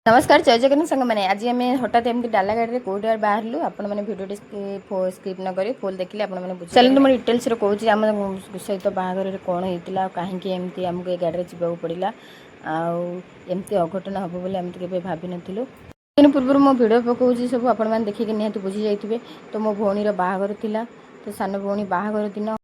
नमस्कार जय जगन्नाथ सांग मैंने आज आम हठात एमती डाला गाड़ी कौटे बाहर आपण मैंने भिडियो स्किप न करी फुल देखिए आपने बुझे चलते मुझे डिटेल्स कहूँ आम सहित बाहर कौन होता कहीं एमती आमको ये गाड़ी जावाक पड़ा आमती अघटन हम बोली आम के भाव नु दिन पूर्व मो भिड पकाऊँ सब आपने देखिए निहत बुझी जाइए तो मो भौणीर बाहागर था तो सान भौणी बाहागर दिन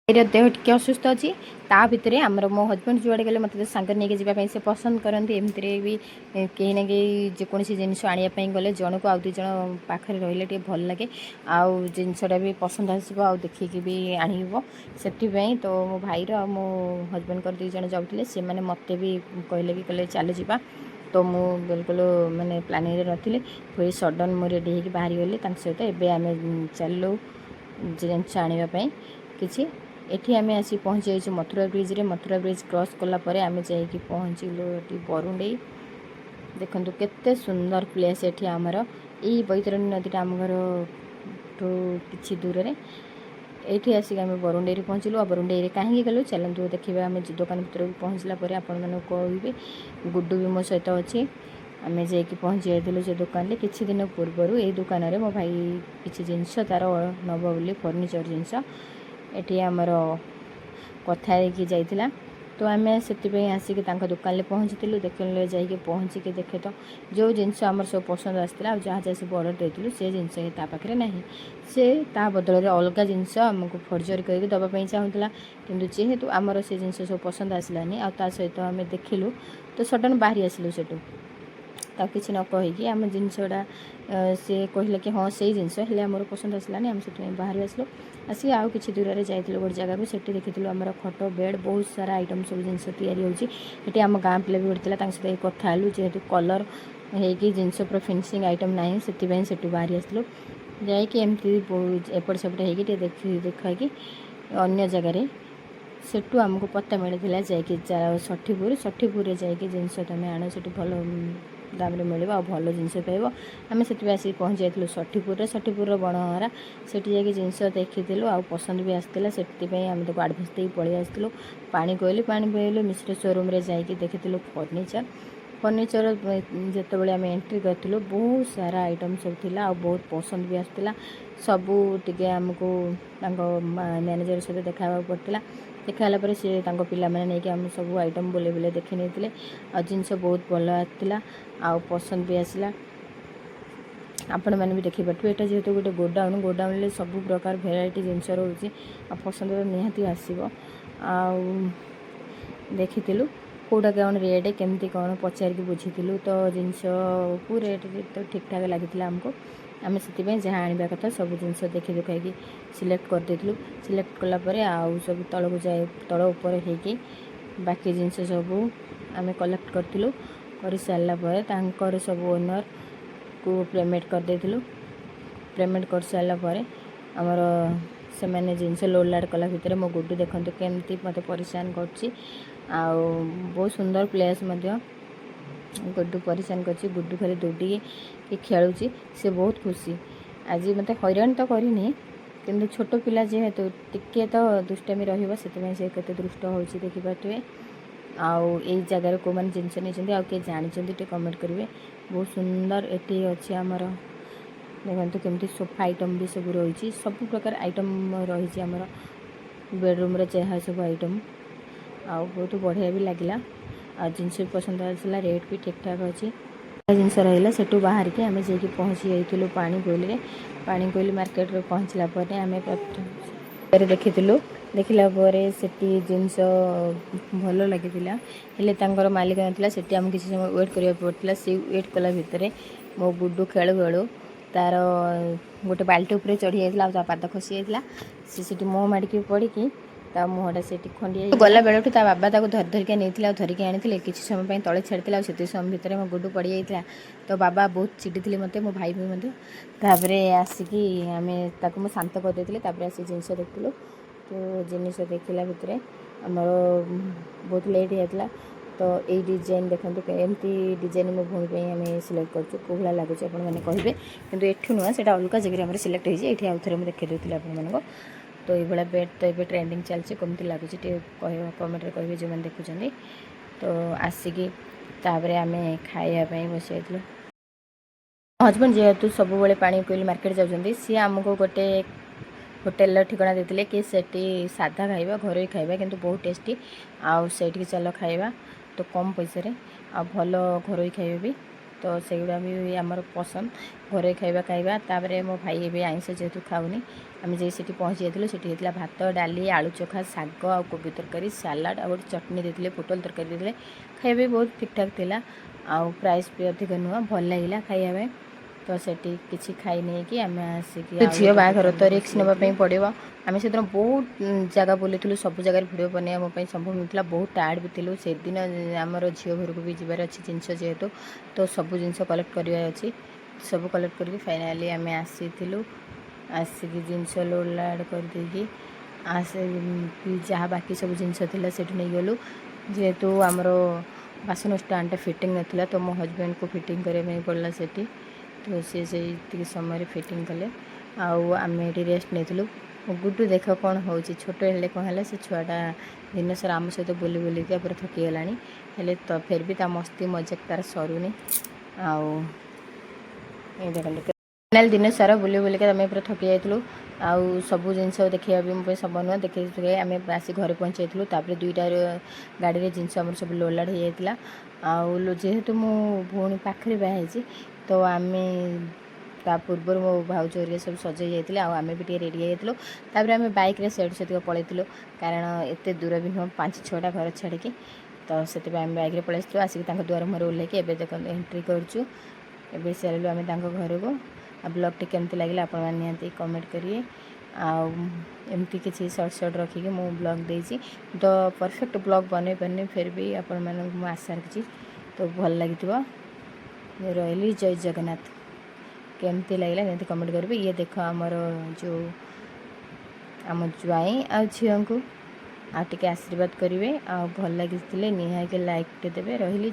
देह टिके असुस्थ अच्छी ता भितर आमर मो हजबैंड जुआड़े गले मतलब सांगे नहीं जावाई से पसंद करती एमती भी कहीं ना कहीं जेकोसी जिनस आने गले जन को आउ दुई जन पाखे रही भल लगे आउ जिनसटा भी पसंद आसो आ देखिकी भी आणव से तो मो भाईर आ मो हजबैंड कर दुई जन जाऊे से मैंने मत भी कहले कि कहले चल जा तो मु बिल्कुल माने प्लानिंग नी फिर सडन मु रेडी होकर बाहरी गली सहित एवं आम चलू जिनस आने किसी एठी आम आसी पहुँची जाइए मथुरा ब्रिज क्रॉस कलापर आम जा पहुँचलु ये बरुणेई देखु केते सुंदर प्लेस एठी आमर यही बैतरणी नदीटा आम घर कि दूर में ये आसिक आम बरुणेई पहुँचलु बरुणेई कहीं गलु चलतु देखिए आम दुकान भर पहुँचला आपण मैं कहि गुड्डू भी मो सहित अच्छी आम जा पहुँची जाइलु से दुकान किछि दिन पूर्वर ये दुकान में मो भाई किसी जिनस तार नब बोली फर्निचर जिनस एटी आमर कथा जाइला तो आम से आसिक दुकान पहुँची देख जाइए पहुँचिक देखे तो जो जिनस आमर सब पसंद आसाला जहाँ जहाँ सब ऑर्डर देलु से जिनस पाखे ना से ता बदल अलग जिनस आमको फर्जरी करके दवाई चाहूला कि जेहेतु आमर से जिनस सब पसंद आसलानी आ सहित आम देखिलु तो सडन बाहरी आसलु सेठू किसी न कहीकि आम जिनसटा सी कहले कि हाँ से जिनस हेल्ले आमर पसंद आसलानी आम से बाहर आसलु आसी आउ कि दूर में जाइलु गोटे जगह से देखी आमर खट बेड बहुत सारा आइटम सब जिनस या आम गाँ पिला भी गोटे सहित कथा जेहेतु कलर होगी जिनस पूरा फिनिशिंग आइटम ना से बाहरी आसलु जामती एपट सेपट होगी देखा अन्य जगार सेठू आमको पता मिलता जा षठीपुर जाकि जिनस तुम आण से भल दाम मिल भल जिनस पाइब आम से आसिक पहुँची जाइलु षठीपुर बणहरा से जिनस देखी आ पसंद भी आसाला से आम तो आडभांस दे पलि आसलु पानी पीलु मिश्र शोरूम जाकि देखी फर्निचर जिते आम एंट्री करूँ बहुत सारा आइटम सब थिला बहुत पसंद भी आसाला सबू टे आमको मैनेजर सहित देखा पड़ता देखाला पर सी पिला माने नहीं कि आम सब आइटम बुले बुले देखी नहीं आ जिनस बहुत भल आसाला आ पसंद भी आसला आपण मैंने भी देखी पारे यहाँ जेहेतु गोटे गोडाउन सब प्रकार भेराइटी जिनस रोचे पसंद निहाती आसो देखी कौटा कौन रेट केमती कौन पचारिक बुझी तो जिनस को रेट तो ठीक ठाक लगी आमको आम से जहाँ आने कथा सब जिनस देखी दुखाई सिलेक्ट करदेलु सिलेक्ट कलापर आउ सब तल को जाए तल उपर होगी बाकी जिनस सब आम कलेक्ट करूँ कर सारापर सब ओनर को पेमेंट करदेलु पेमेंट कर सारापर आमर से मैंने जिनस लोड लाड कला भितर मो गुड्डू देखते केमती मत परेशान कर बहुत सुंदर प्लेस गुड्डू परेशान कर गुड्डू खाली दौड़ी कि खेलुची से बहुत खुशी आज मत हैरान तो करनी कि छोट पिला जेहेतु टिके तो दुष्टामी रही से दुष्ट हो देखिपे आउ जगार को मैंने जिनस नहीं आए जानते कमेंट करेंगे बहुत सुंदर ये अच्छे आमर देखते केमती सोफा आइटम भी सब रही सब प्रकार आइटम रही आमर बेडरूम जहाँ सब आइटम आ बहुत बढ़िया भी लगे आ जिनस भी पसंद आसला रेट भी ठीक ठाक अच्छी जिनस रहा से बाहर के आम जा पहुँची जाइलु पानी कोइली मार्केट में पहुँचला आम देखी देखला से जिनस भल लगी मालिक नाला आम किसी समय वेट करा पड़ा से वेट कला भितर मो गुड्डू खेलु खेलु तार गोटे बाल्टी उपर चढ़ी जाता पाद खसी जाता सी मुँह माड़की पड़ी ता मुहटा से खंडी गला बेलू ता बाबा ताको धरिक नहीं धरिक आनी किसी समय तले छाड़ी से समय भितर मो गुड्डू पड़ जाता तो बाबा बहुत चिड़ी मत मो भाई भी मत आसिक आम ताको शांत करदे आसी जिनस देखलु तो जिनस देखला भितर आमर बहुत लेट होता तो ये डिजाइन देखते एमती डिजाइन मो भूमि आम सिलेक्ट करा लगुच आपने कहे कि एठू नुआ से अलग जगह सिलेक्ट होती आउ थे मुझे देखी आप तो ये बेड तो ये ट्रेंडिंग चलती कमती लगुच कमेंट कहे जो मैंने देखुं तो आसिक तापर आमे खाइबा ପାଇଁ बସି ଯାଇଥିଲୁ। हजबैंड जेहेतु सब बेले पानी कोइल मार्केट जाउछन्ती सी हमको गोटे होटेल ठिकाना देते कि सेठी साधा खाइबा घर खाइबा किंतु बहुत टेस्टी आउ सेठी चलो खाइबा तो कम पैसा रे आ भलो घर खाइबा भी तो सेगुड़ा भी आमर पसंद घर खाइबा खाइबा तापर मो भाई भी आइंस जेहेतु खाऊनी आम जे सेठी पहुँची जाइलु सेठी हेतला भात डाली आलू चोखा साग आ कोबी तरकारी सलाड आ गोटे चटनी देते पोटल तरकारी देते खाइबा भी बहुत ठीक ठाक थिला आउ प्राइस भी अधिक नुह भल लगिला खाइबा तो सेठी किसी खाई नहीं कि आम आसिक झील बाहर तो रिक्स नापी पड़ो आम से बहुत जगह बुलूँ सब जगह भिडियो बनवा मोप संभव नाला बहुत टायर्ड भी थिलु से दिन आमर झील घर को भी जबार अच्छी जिनस जेहेतु तो सब जिनस कलेक्ट करार अच्छी सब कलेक्ट करके फाइनाली आम आसीलु आसिक जिनस लोड लाड करदे जहाँ बाकी सब जिनस से नहीं गलु जेहेतु आमर बासन स्टाण्ड फिटिंग नाला तो मो हजबैंड को फिटिंग करने पड़ा से तो सी से समय फिटिंग कले आम ये रेस्ट नहीं गुड्डू देख कौन हो छोट हेल्ले कौन है से छुआटा दिन सारा आम सहित बुली बुलिक पूरा थकीगला हेल्ले तो फिर भी मस्ती मजाक तार सरुनी देखते फाइनाल दिन सारा बुली बुलिक आम पूरा थकी जाइलु आउ सब जिनस देखा भी मोबाइल सब नुह देखे आम आसी घर पहुँच जाइलु दुईटा गाड़ी जिनस आम सब लोड लाड हो जाता जेहेतु मो भौणी पाखे बाहर तो आम ता पूर्व मो भाउज हरिया सब सजे जाइए आम भी रेडी जाइलु आम बाइक रे सेठ से पलैलु कारण एत दूर भी नुह 5-6टा घर छाड़ी तो से आम बाइक रे पलैलु आसिक द्वार मुहर ओह्लैकी एवं देख एंट्री करूँ एवं चलू आम घर को ब्लॉग टी केमती लगे आप निहांती कमेंट करिए आमती किसी सर्ट सर्ट रखिकी मु ब्लॉग देती तो परफेक्ट ब्लॉग बन पारे फिर भी आपण मैं आशा रखी तो भल लगी रही जय जगन्नाथ केमती लगे निहांती कमेंट करेंगे ये देख आमर जो आम ज्वाई आ झील को आर्शीवाद करेंगे आ भल लगी निहांती लाइक देवे रही।